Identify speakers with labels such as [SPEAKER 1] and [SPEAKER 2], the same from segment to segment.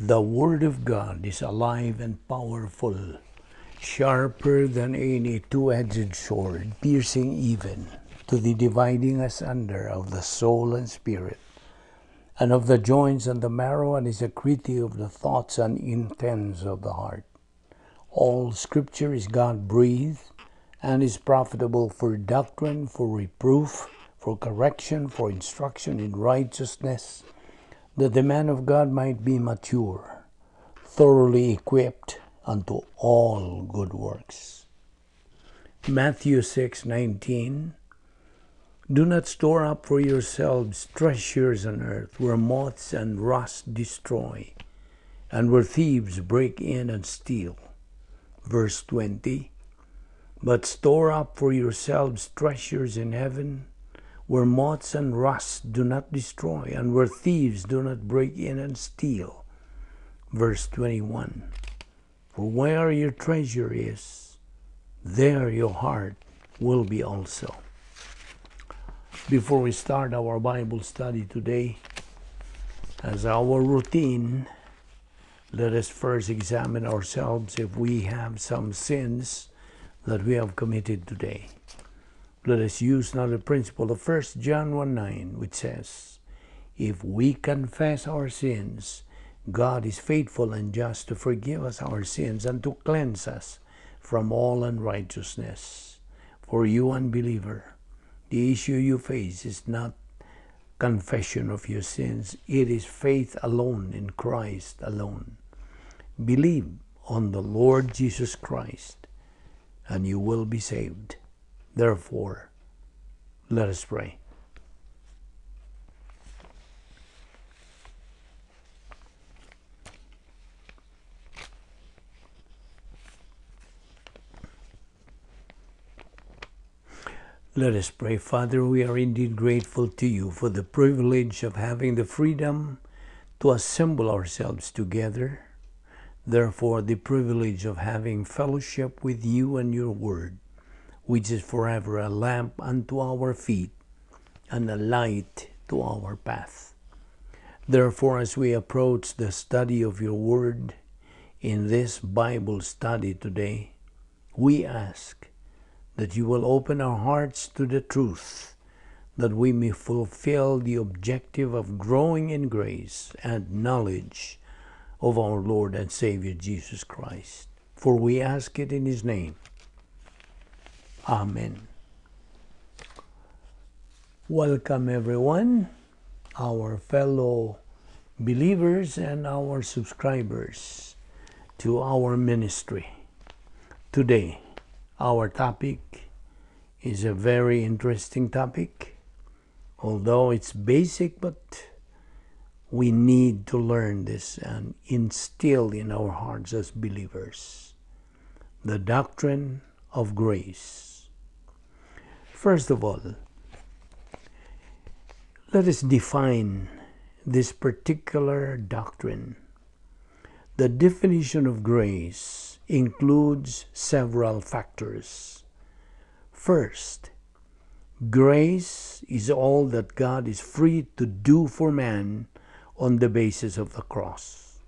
[SPEAKER 1] The Word of God is alive and powerful, sharper than any two-edged sword, piercing even to the dividing asunder of the soul and spirit, and of the joints and the marrow, and is a critic of the thoughts and intents of the heart. All Scripture is God-breathed, and is profitable for doctrine, for reproof, for correction, for instruction in righteousness, that the man of God might be mature, thoroughly equipped unto all good works. Matthew 6:19. Do not store up for yourselves treasures on earth, where moths and rust destroy, and where thieves break in and steal. Verse 20. But store up for yourselves treasures in heaven, where moths and rust do not destroy, and where thieves do not break in and steal. Verse 21. For where your treasure is, there your heart will be also. Before we start our Bible study today, as our routine, let us first examine ourselves if we have some sins that we have committed today. Let us use now the principle of 1 John 1:9, which says, if we confess our sins, God is faithful and just to forgive us our sins and to cleanse us from all unrighteousness. For you unbeliever, the issue you face is not confession of your sins. It is faith alone in Christ alone. Believe on the Lord Jesus Christ, and you will be saved. Therefore, let us pray. Let us pray. Father, we are indeed grateful to you for the privilege of having the freedom to assemble ourselves together. Therefore, the privilege of having fellowship with you and your word, which is forever a lamp unto our feet and a light to our path. Therefore, as we approach the study of your word in this Bible study today, we ask that you will open our hearts to the truth, that we may fulfill the objective of growing in grace and knowledge of our Lord and Savior Jesus Christ. For we ask it in his name. Amen. Welcome everyone, our fellow believers and our subscribers to our ministry. Today, our topic is a very interesting topic, although it's basic, but we need to learn this and instill in our hearts as believers. The Doctrine of Grace. First of all, let us define this particular doctrine. The definition of grace includes several factors. First, grace is all that God is free to do for man on the basis of the cross.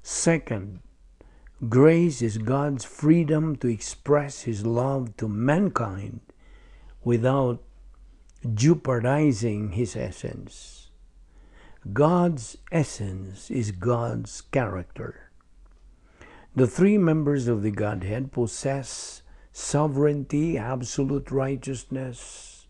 [SPEAKER 1] Second, grace is God's freedom to express his love to mankind without jeopardizing his essence. God's essence is God's character. The three members of the Godhead possess sovereignty, absolute righteousness,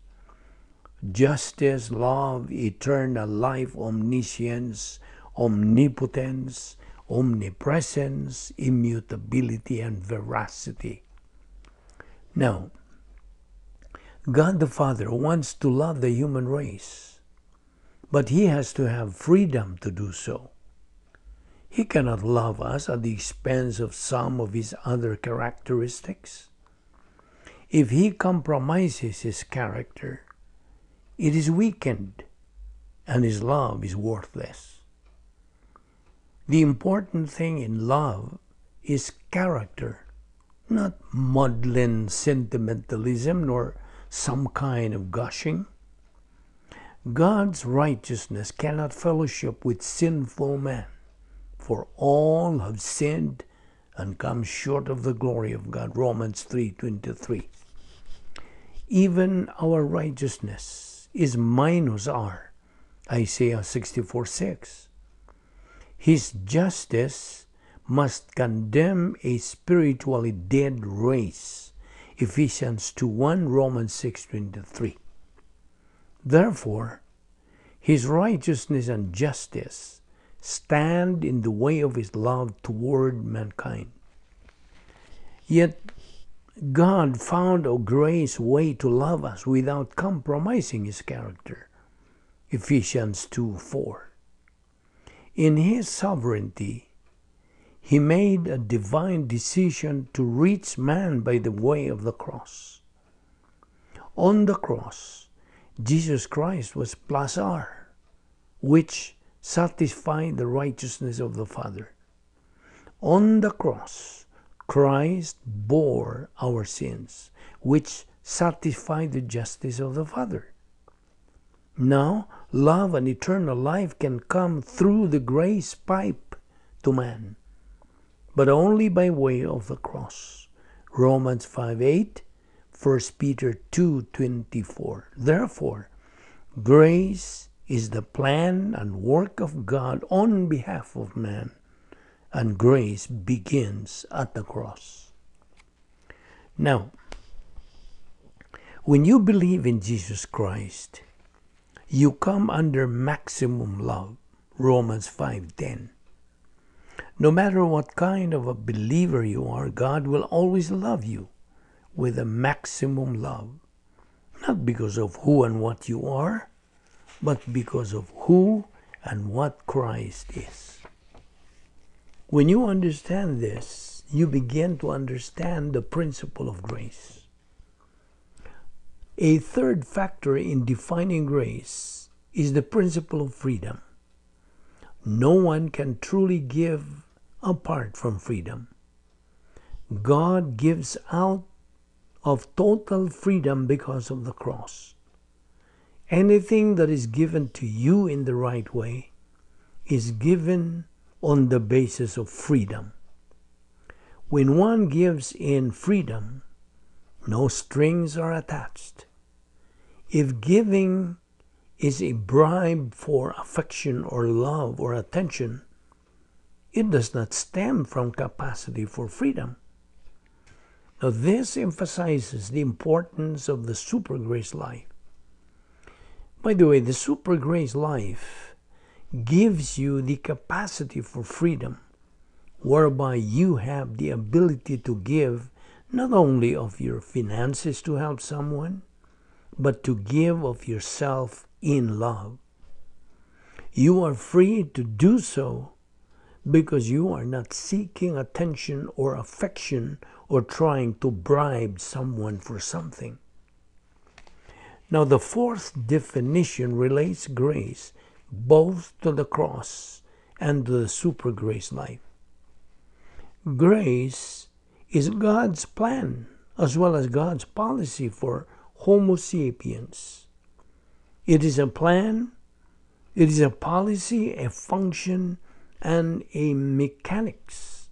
[SPEAKER 1] justice, love, eternal life, omniscience, omnipotence, omnipresence, immutability, and veracity. Now, God the Father wants to love the human race, but he has to have freedom to do so. He cannot love us at the expense of some of his other characteristics. If he compromises his character, it is weakened, and his love is worthless. The important thing in love is character, not maudlin sentimentalism nor some kind of gushing. God's righteousness cannot fellowship with sinful man. For all have sinned and come short of the glory of God. Romans 3:23. Even our righteousness is minus our. Isaiah 64:6. His justice must condemn a spiritually dead race. Ephesians 2:1, Romans 6:23. Therefore, his righteousness and justice stand in the way of his love toward mankind. Yet God found a grace way to love us without compromising his character. Ephesians 2:4. In his sovereignty, he made a divine decision to reach man by the way of the cross. On the cross, Jesus Christ was plus R, which satisfied the righteousness of the Father. On the cross, Christ bore our sins, which satisfied the justice of the Father. Now, love and eternal life can come through the grace pipe to man, but only by way of the cross. Romans 5:8, 1 Peter 2:24. Therefore, grace is the plan and work of God on behalf of man, and grace begins at the cross. Now, when you believe in Jesus Christ, you come under maximum love. Romans 5:10. No matter what kind of a believer you are, God will always love you with a maximum love. Not because of who and what you are, but because of who and what Christ is. When you understand this, you begin to understand the principle of grace. A third factor in defining grace is the principle of freedom. No one can truly give apart from freedom. God gives out of total freedom because of the cross. Anything that is given to you in the right way is given on the basis of freedom. When one gives in freedom, no strings are attached. If giving is a bribe for affection or love or attention, it does not stem from capacity for freedom. Now, this emphasizes the importance of the super grace life. By the way, the super grace life gives you the capacity for freedom, whereby you have the ability to give not only of your finances to help someone, but to give of yourself in love. You are free to do so because you are not seeking attention or affection or trying to bribe someone for something. Now, the fourth definition relates grace both to the cross and to the super grace life. Grace is God's plan as well as God's policy for Homo sapiens. It is a plan, it is a policy, a function, and a mechanics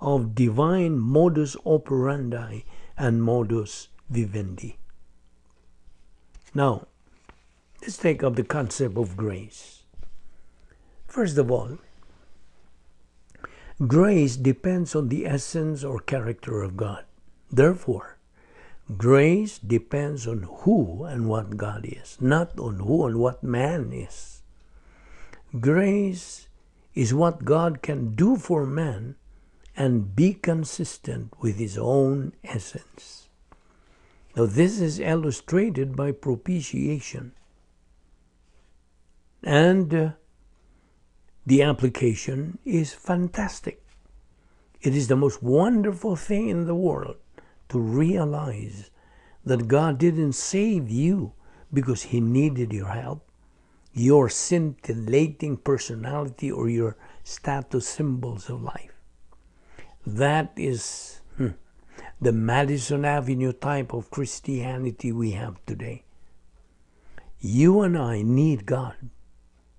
[SPEAKER 1] of divine modus operandi and modus vivendi. Now, let's take up the concept of grace. First of all, grace depends on the essence or character of God. Therefore, grace depends on who and what God is, not on who and what man is. Grace is what God can do for man and be consistent with his own essence. Now, this is illustrated by propitiation. And the application is fantastic. It is the most wonderful thing in the world to realize that God didn't save you because he needed your help, your scintillating personality, or your status symbols of life. That is the Madison Avenue type of Christianity we have today. You and I need God.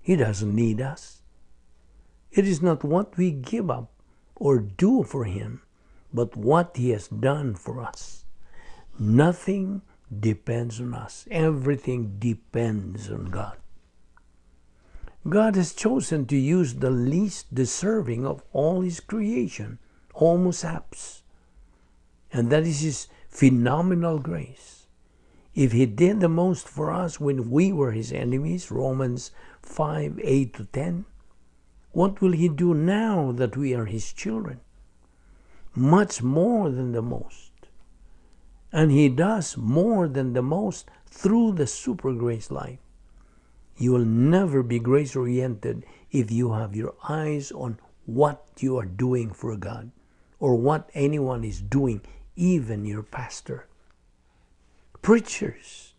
[SPEAKER 1] He doesn't need us. It is not what we give up or do for Him, but what He has done for us. Nothing depends on us. Everything depends on God. God has chosen to use the least deserving of all His creation, Homo saps, and that is His phenomenal grace. If He did the most for us when we were His enemies, Romans 5:8-10, what will He do now that we are His children? Much more than the most. And He does more than the most through the super grace life. You will never be grace-oriented if you have your eyes on what you are doing for God or what anyone is doing, even your pastor. Preachers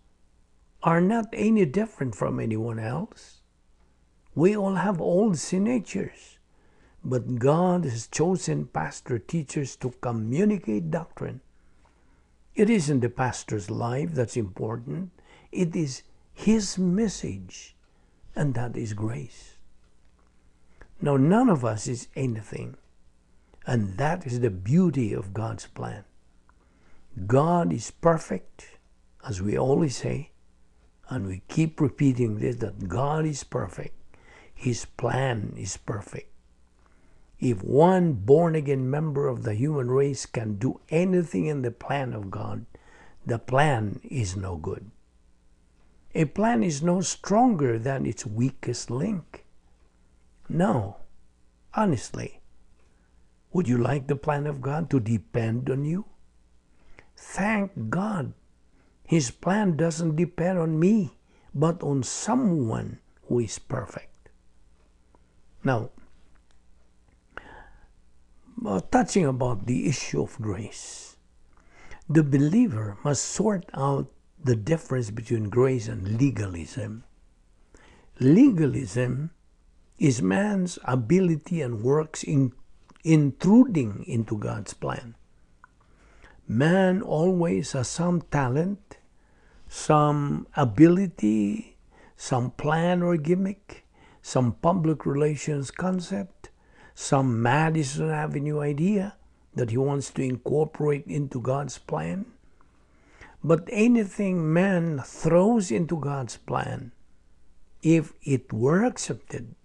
[SPEAKER 1] are not any different from anyone else. We all have old sin natures, but God has chosen pastor teachers to communicate doctrine. It isn't the pastor's life that's important. It is his message, and that is grace. Now, none of us is anything, and that is the beauty of God's plan. God is perfect, as we always say, and we keep repeating this, that God is perfect. His plan is perfect. If one born-again member of the human race can do anything in the plan of God, the plan is no good. A plan is no stronger than its weakest link. No, honestly, would you like the plan of God to depend on you? Thank God, His plan doesn't depend on me, but on someone who is perfect. Now, touching about the issue of grace, the believer must sort out the difference between grace and legalism. Legalism is man's ability and works intruding into God's plan. Man always has some talent, some ability, some plan or gimmick, some public relations concept, some Madison Avenue idea that he wants to incorporate into God's plan. But anything man throws into God's plan, if it were accepted,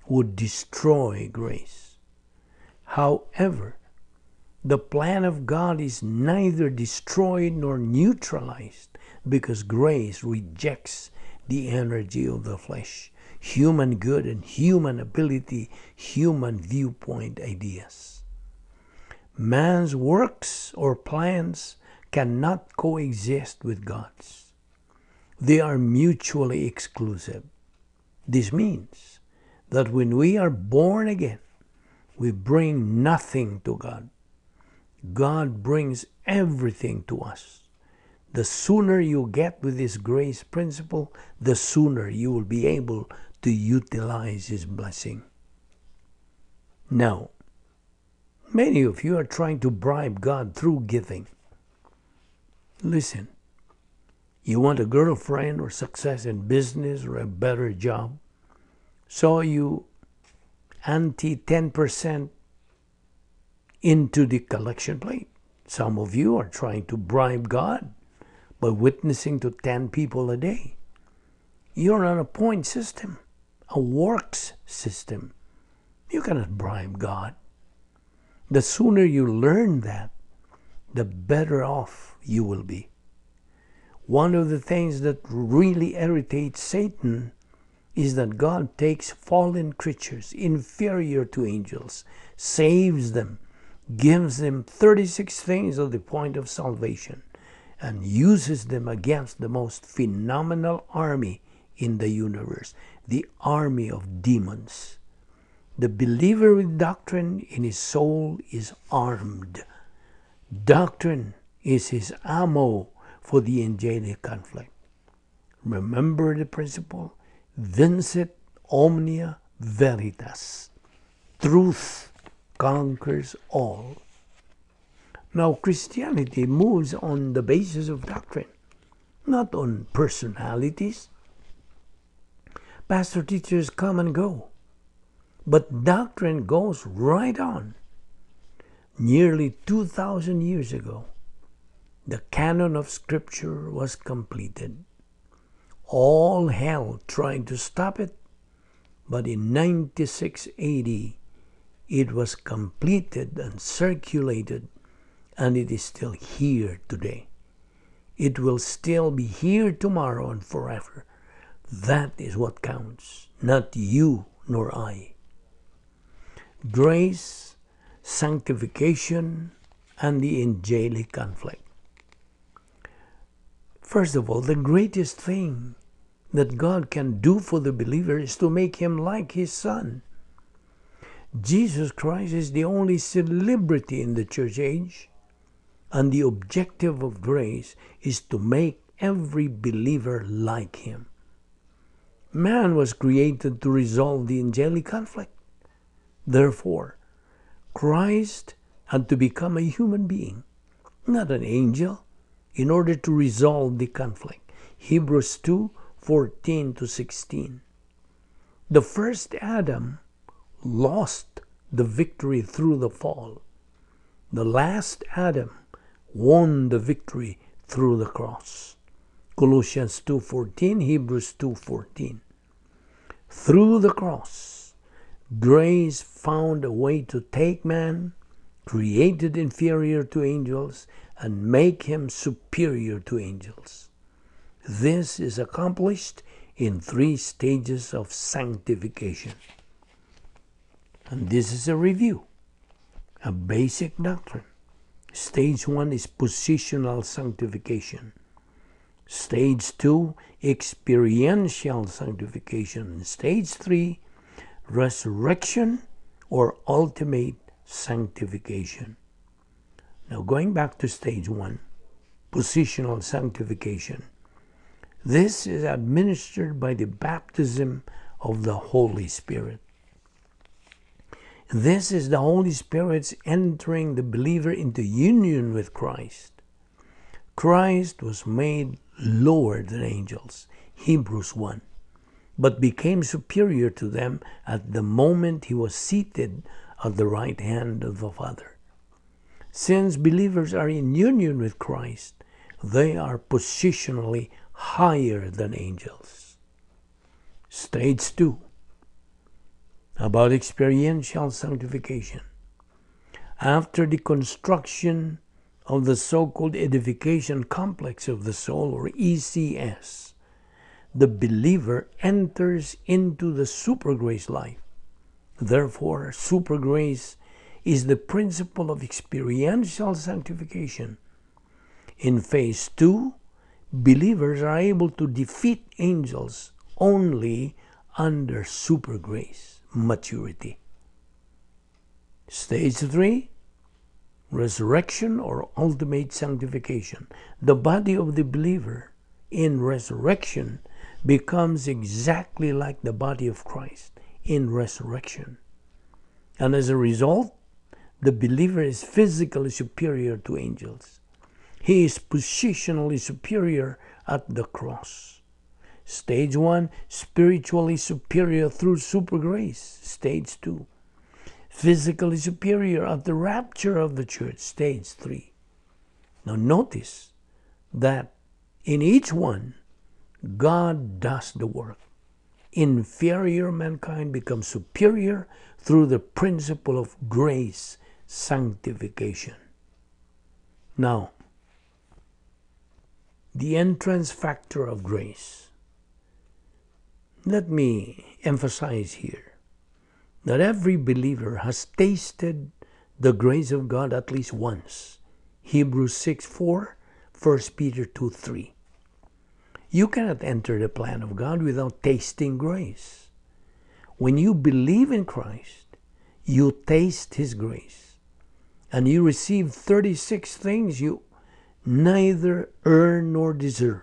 [SPEAKER 1] would destroy grace. However, the plan of God is neither destroyed nor neutralized because grace rejects the energy of the flesh, human good and human ability, human viewpoint ideas. Man's works or plans cannot coexist with God's. They are mutually exclusive. This means that when we are born again, we bring nothing to God. God brings everything to us. The sooner you get with this grace principle, the sooner you will be able to utilize His blessing. Now, many of you are trying to bribe God through giving. Listen, you want a girlfriend or success in business or a better job, so you ante 10% into the collection plate. Some of you are trying to bribe God by witnessing to 10 people a day. You're on a point system, a works system. You cannot bribe God. The sooner you learn that, the better off you will be. One of the things that really irritates Satan is that God takes fallen creatures, inferior to angels, saves them, gives them 36 things of the point of salvation, and uses them against the most phenomenal army in the universe, the army of demons. The believer with doctrine in his soul is armed. Doctrine is his ammo for the angelic conflict. Remember the principle, vincit omnia veritas. Truth conquers all. Now, Christianity moves on the basis of doctrine, not on personalities. Pastor teachers come and go, But doctrine goes right on. Nearly 2,000 years ago, the canon of Scripture was completed. All hell tried to stop it, but in 96 AD, it was completed and circulated, and it is still here today. It will still be here tomorrow and forever. That is what counts, not you nor I. Grace, sanctification, and the angelic conflict. First of all, the greatest thing that God can do for the believer is to make him like his Son. Jesus Christ is the only celebrity in the church age, and the objective of grace is to make every believer like him. Man was created to resolve the angelic conflict. Therefore, Christ had to become a human being, not an angel, in order to resolve the conflict. Hebrews 2:14-16. The first Adam lost the victory through the fall. The last Adam won the victory through the cross. Colossians 2:14, Hebrews 2:14. Through the cross, grace found a way to take man, created inferior to angels, and make him superior to angels. This is accomplished in 3 stages of sanctification. And this is a review, a basic doctrine. Stage 1 is positional sanctification. Stage 2, experiential sanctification. Stage 3, resurrection or ultimate sanctification. Now going back to stage 1, positional sanctification. This is administered by the baptism of the Holy Spirit. This is the Holy Spirit's entering the believer into union with Christ. Christ was made lower than angels, Hebrews 1, but became superior to them at the moment he was seated at the right hand of the Father. Since believers are in union with Christ, they are positionally higher than angels. Stage 2, about experiential sanctification. After the construction of the so-called edification complex of the soul, or ECS, the believer enters into the super grace life. Therefore, super grace is the principle of experiential sanctification. In phase 2, believers are able to defeat angels only under super grace maturity. Stage 3, resurrection or ultimate sanctification. The body of the believer in resurrection becomes exactly like the body of Christ in resurrection. And as a result, the believer is physically superior to angels. He is positionally superior at the cross. Stage 1, spiritually superior through super grace. Stage 2, physically superior at the rapture of the church. Stage 3. Now notice that in each one, God does the work. Inferior mankind becomes superior through the principle of grace sanctification. Now, the entrance factor of grace. Let me emphasize here that every believer has tasted the grace of God at least once. Hebrews 6:4, 1 Peter 2:3. You cannot enter the plan of God without tasting grace. When you believe in Christ, you taste His grace, and you receive 36 things you neither earn nor deserve.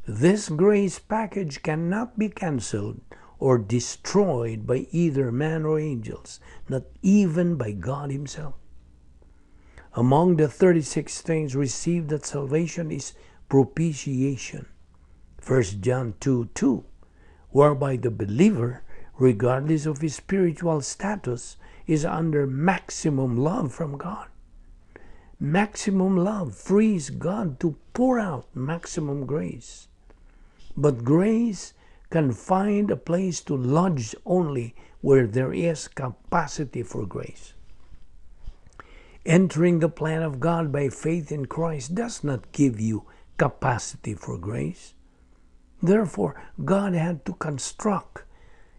[SPEAKER 1] This grace package cannot be canceled or destroyed by either man or angels, not even by God Himself. Among the 36 things received at salvation is propitiation, 1 John 2:2, whereby the believer regardless of his spiritual status, is under maximum love from God. Maximum love frees God to pour out maximum grace. But grace can find a place to lodge only where there is capacity for grace. Entering the plan of God by faith in Christ does not give you capacity for grace. Therefore, God had to construct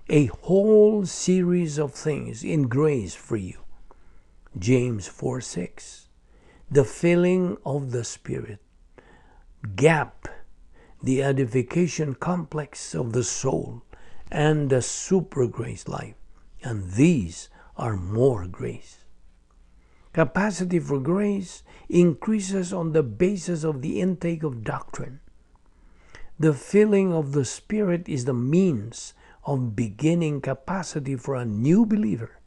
[SPEAKER 1] a whole series of things in grace for you. James 4:6. The filling of the Spirit. Gap, the edification complex of the soul, and the super grace life. And these are more grace. Capacity for grace increases on the basis of the intake of doctrine. The filling of the Spirit is the means of beginning capacity for a new believer.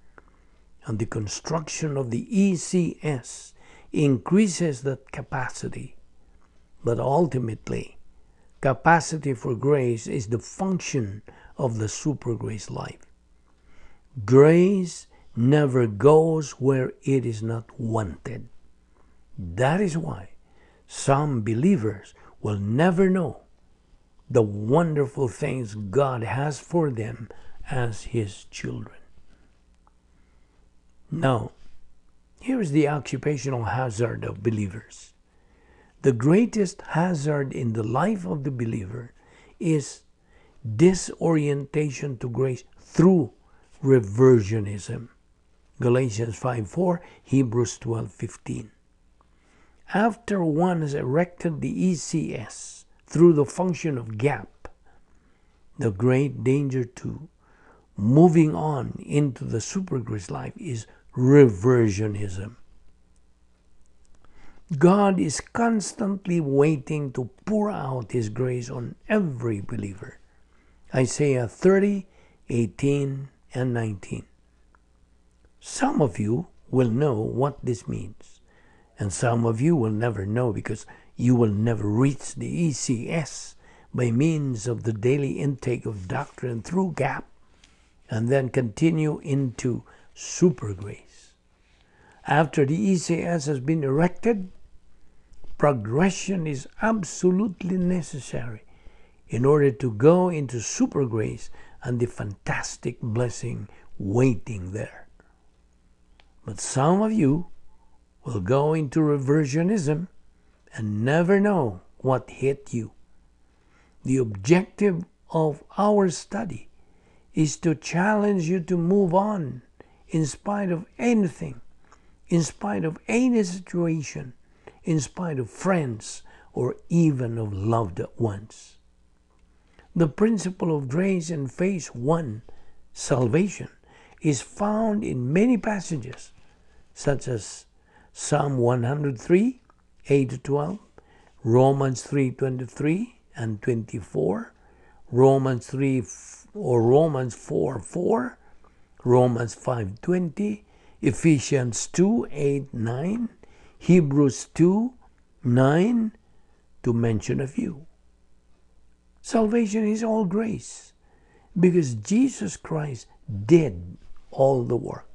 [SPEAKER 1] And the construction of the ECS increases that capacity. But ultimately, capacity for grace is the function of the super grace life. Grace never goes where it is not wanted. That is why some believers will never know the wonderful things God has for them as His children. Now, here is the occupational hazard of believers. The greatest hazard in the life of the believer is disorientation to grace through reversionism. Galatians 5:4, Hebrews 12:15. After one has erected the ECS through the function of gap, the great danger to moving on into the super grace life is reversionism. God is constantly waiting to pour out His grace on every believer. Isaiah 30:18 and 19. Some of you will know what this means, and some of you will never know because you will never reach the ECS by means of the daily intake of doctrine through gap and then continue into super grace. After the ECS has been erected, progression is absolutely necessary in order to go into super grace and the fantastic blessing waiting there. But some of you will go into reversionism and never know what hit you. The objective of our study is to challenge you to move on in spite of anything, in spite of any situation, in spite of friends or even of loved ones. The principle of grace in phase 1, salvation, is found in many passages, such as Psalm 103, 8-12, Romans 3:23 and 24, Romans 4:4, Romans 5:20, Ephesians 2:8-9, Hebrews 2:9, to mention a few. Salvation is all grace because Jesus Christ did all the work.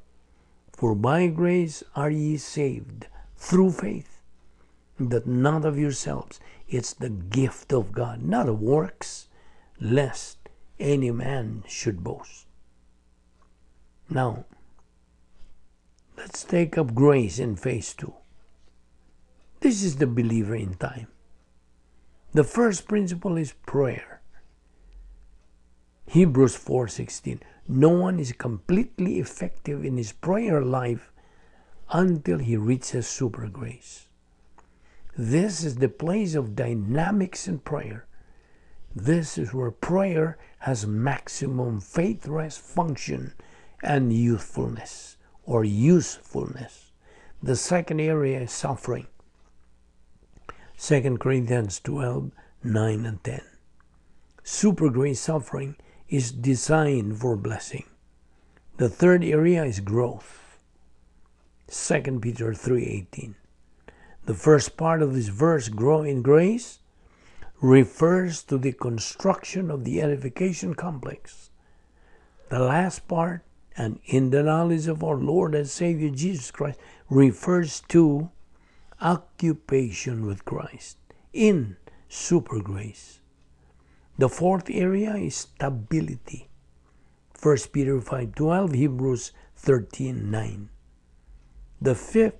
[SPEAKER 1] For by grace are ye saved through faith, that not of yourselves, it's the gift of God, not of works, lest any man should boast. Now, let's take up grace in phase 2. This is the believer in time. The first principle is prayer. Hebrews 4:16. No one is completely effective in his prayer life until he reaches super grace. This is the place of dynamics in prayer. This is where prayer has maximum faith rest function and youthfulness or usefulness. The second area is suffering. 2 Corinthians 12:9 and 10. Super grace suffering is designed for blessing. The third area is growth. 2 Peter 3:18. The first part of this verse, grow in grace, refers to the construction of the edification complex. The last part, and in the knowledge of our Lord and Savior Jesus Christ, refers to occupation with Christ in super grace. The fourth area is stability. 1 Peter 5:12, Hebrews 13:9. The fifth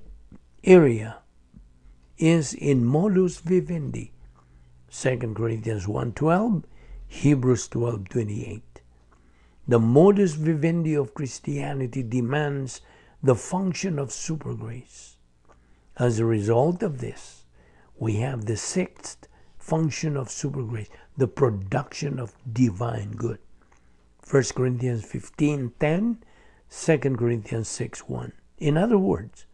[SPEAKER 1] area is in modus vivendi. 2 Corinthians 1:12, Hebrews 12:28. The modus vivendi of Christianity demands the function of super grace. As a result of this, we have the sixth function of super grace, the production of divine good. 1 Corinthians 15:10, 2 Corinthians 6:1. In other words,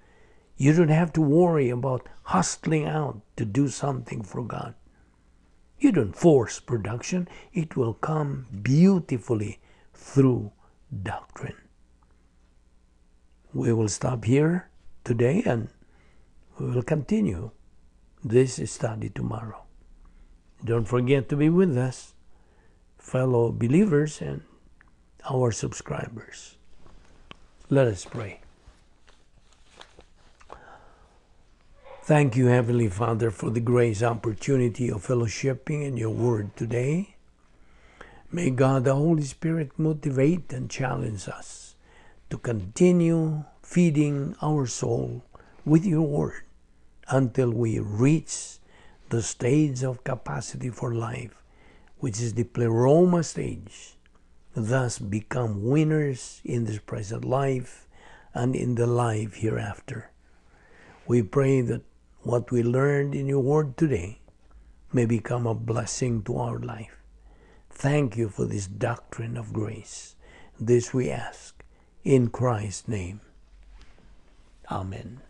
[SPEAKER 1] you don't have to worry about hustling out to do something for God. You don't force production. It will come beautifully through doctrine. We will stop here today and we will continue this study tomorrow. Don't forget to be with us, fellow believers and our subscribers. Let us pray. Thank you, Heavenly Father, for the grace opportunity of fellowshipping in your word today. May God, the Holy Spirit, motivate and challenge us to continue feeding our soul with your word until we reach the stage of capacity for life, which is the pleroma stage, thus become winners in this present life and in the life hereafter. We pray that what we learned in your word today may become a blessing to our life. Thank you for this doctrine of grace. This we ask in Christ's name. Amen.